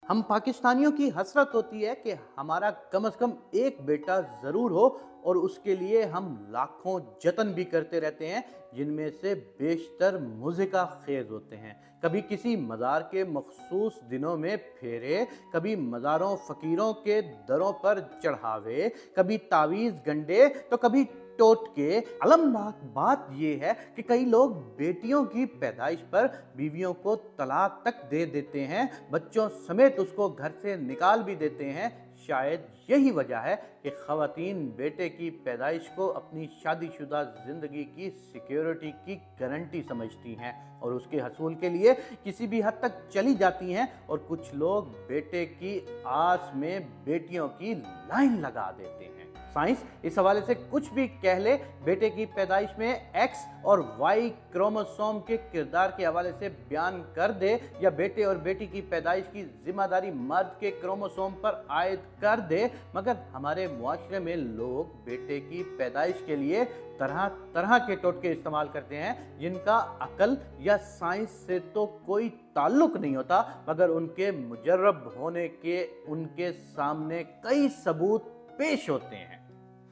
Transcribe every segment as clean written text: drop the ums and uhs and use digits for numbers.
हम पाकिस्तानियों की हसरत होती है कि हमारा कम से कम एक बेटा ज़रूर हो और उसके लिए हम लाखों जतन भी करते रहते हैं, जिनमें से बेशतर मुज़िका खेज़ होते हैं। कभी किसी मज़ार के मखसूस दिनों में फेरे, कभी मज़ारों फ़कीरों के दरों पर चढ़ावे, कभी तावीज़ गंडे तो कभी टोटके। अलमनाक बात यह है कि कई लोग बेटियों की पैदाइश पर बीवियों को तलाक तक दे देते हैं, बच्चों समेत उसको घर से निकाल भी देते हैं। शायद यही वजह है कि ख़वातीन बेटे की पैदाइश को अपनी शादीशुदा ज़िंदगी की सिक्योरिटी की गारंटी समझती हैं और उसके हसूल के लिए किसी भी हद तक चली जाती हैं, और कुछ लोग बेटे की आस में बेटियों की लाइन लगा देते हैं। साइंस इस हवाले से कुछ भी कह ले, बेटे की पैदाइश में एक्स और वाई क्रोमोसोम के किरदार के हवाले से बयान कर दे, या बेटे और बेटी की पैदाइश की जिम्मेदारी मर्द के क्रोमोसोम पर आयद कर दे, मगर हमारे मुआशरे में लोग बेटे की पैदाइश के लिए तरह तरह के टोटके इस्तेमाल करते हैं, जिनका अकल या साइंस से तो कोई ताल्लुक नहीं होता, मगर उनके मुजर्रब होने के उनके सामने कई सबूत पेश होते हैं।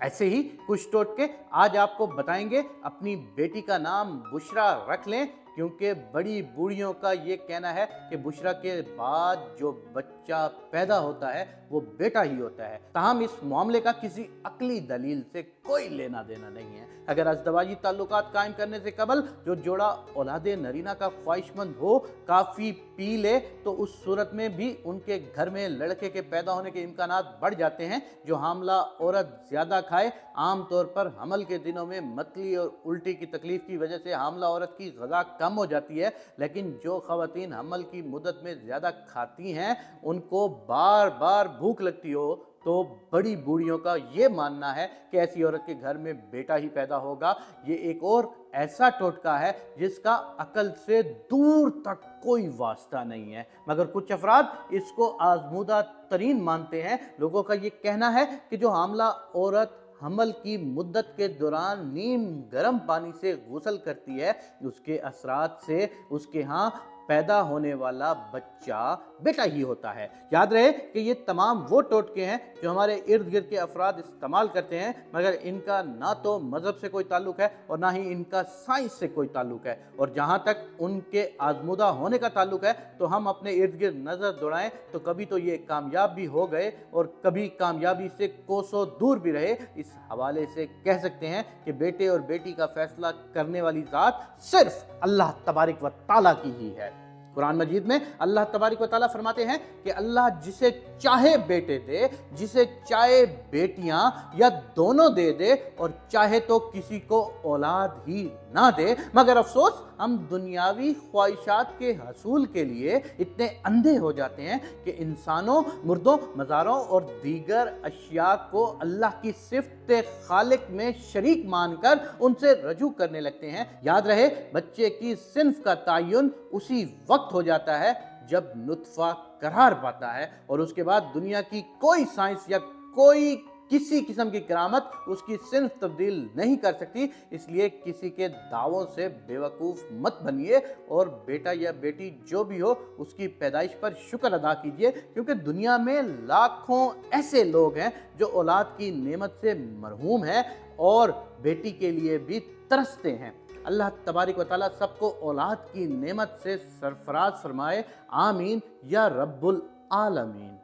ऐसे ही कुछ टोटके आज आपको बताएंगे। अपनी बेटी का नाम बुशरा रख लें, क्योंकि बड़ी बूढ़ियों का ये कहना है कि बुशरा के बाद जो बच्चा पैदा होता है वो बेटा ही होता है। ताहम इस मामले का किसी अकली दलील से कोई लेना देना नहीं है। अगर अज़दवाजी ताल्लुकात कायम करने से कबल जो जोड़ा औलादे नरीना का ख्वाहिशमंद हो काफ़ी पी ले, तो उस सूरत में भी उनके घर में लड़के के पैदा होने के इम्कानात बढ़ जाते हैं। जो हामला औरत ज़्यादा खाए, आम तौर पर हमल के दिनों में मतली और उल्टी की तकलीफ की वजह से हामला औरत की ग़िज़ा कम हो जाती है, लेकिन जो ख़वातीन हमल की मुद्दत में ज़्यादा खाती हैं, उनको बार बार भूख लगती हो, तो बड़ी बूढ़ियों का ये मानना है कि ऐसी औरत के घर में बेटा ही पैदा होगा। ये एक और ऐसा टोटका है जिसका अकल से दूर तक कोई वास्ता नहीं है, मगर कुछ अफराद इसको आजमूदा तरीन मानते हैं। लोगों का ये कहना है कि जो हामला औरत हमल की मुद्दत के दौरान नीम गर्म पानी से गुस्ल करती है, उसके असरात से उसके यहाँ पैदा होने वाला बच्चा बेटा ही होता है। याद रहे कि ये तमाम वो टोटके हैं जो हमारे इर्द गिर्द के अफराद इस्तेमाल करते हैं, मगर इनका ना तो मज़हब से कोई ताल्लुक है और ना ही इनका साइंस से कोई ताल्लुक है। और जहाँ तक उनके आजमूदा होने का ताल्लुक है, तो हम अपने इर्द गिर्द नज़र दौड़ाएं तो कभी तो ये कामयाब भी हो गए और कभी कामयाबी से कोसों दूर भी रहे। इस हवाले से कह सकते हैं कि बेटे और बेटी का फैसला करने वाली ज़ात सिर्फ अल्लाह तबारिक व ताला की ही है। कुरान मजीद में अल्लाह तबारिक व ताला फरमाते हैं कि अल्लाह जिसे चाहे बेटे दे, जिसे चाहे बेटियां या दोनों दे दे, और चाहे तो किसी को औलाद ही ना दे। मगर अफसोस हम दुनियावी ख्वाहिशात के हसूल के लिए इतने अंधे हो जाते हैं कि इंसानों, मुर्दों, मज़ारों और दीगर अशिया को अल्लाह की सिफ़त खालिक में शरीक मानकर उनसे रजू करने लगते हैं। याद रहे, बच्चे की सिन्फ का तयन उसी वक्त हो जाता है जब नुत्फा करार पाता है, और उसके बाद दुनिया की कोई साइंस या कोई किसी किस्म की करामत उसकी सिन्फ तब्दील नहीं कर सकती। इसलिए किसी के दावों से बेवकूफ़ मत बनिए, और बेटा या बेटी जो भी हो उसकी पैदाइश पर शुक्र अदा कीजिए, क्योंकि दुनिया में लाखों ऐसे लोग हैं जो औलाद की नेमत से मरहूम हैं और बेटी के लिए भी तरसते हैं। अल्लाह तबारिक व ताला सबको औलाद की नेमत से सरफराज फरमाए। आमीन या रब्बुल आलमीन।